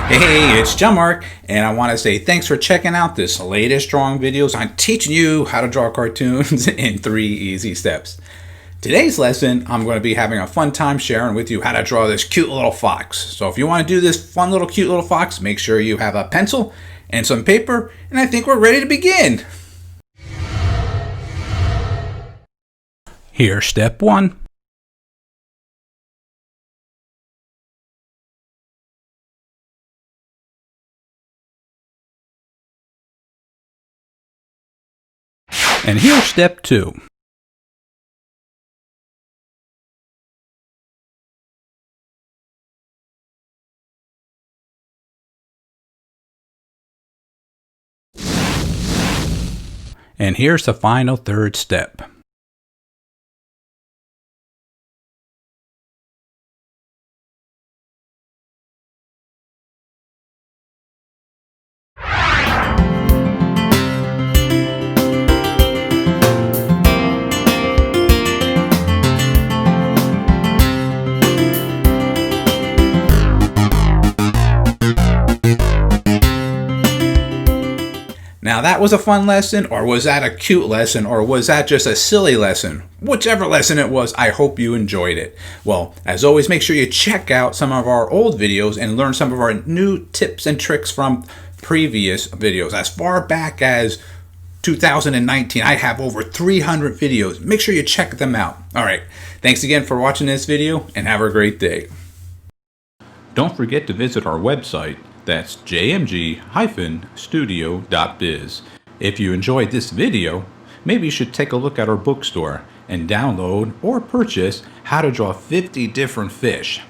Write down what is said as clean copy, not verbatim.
Hey, it's John-Marc, and I want to say thanks for checking out this latest drawing videos on teaching you how to draw cartoons in 3 easy steps. Today's lesson, I'm going to be having a fun time sharing with you how to draw this cute little fox. So if you want to do this fun little cute little fox, make sure you have a pencil and some paper, and I think we're ready to begin. Here's step 1. And here's step 2. And here's the final third step. Now that was a fun lesson, or was that a cute lesson, or was that just a silly lesson? Whichever lesson it was, I hope you enjoyed it. Well, as always, make sure you check out some of our old videos and learn some of our new tips and tricks from previous videos. As far back as 2019, I have over 300 videos. Make sure you check them out. All right, thanks again for watching this video, and have a great day. Don't forget to visit our website. That's jmg-studio.biz. If you enjoyed this video, maybe you should take a look at our bookstore and download or purchase How to Draw 50 Different Fish.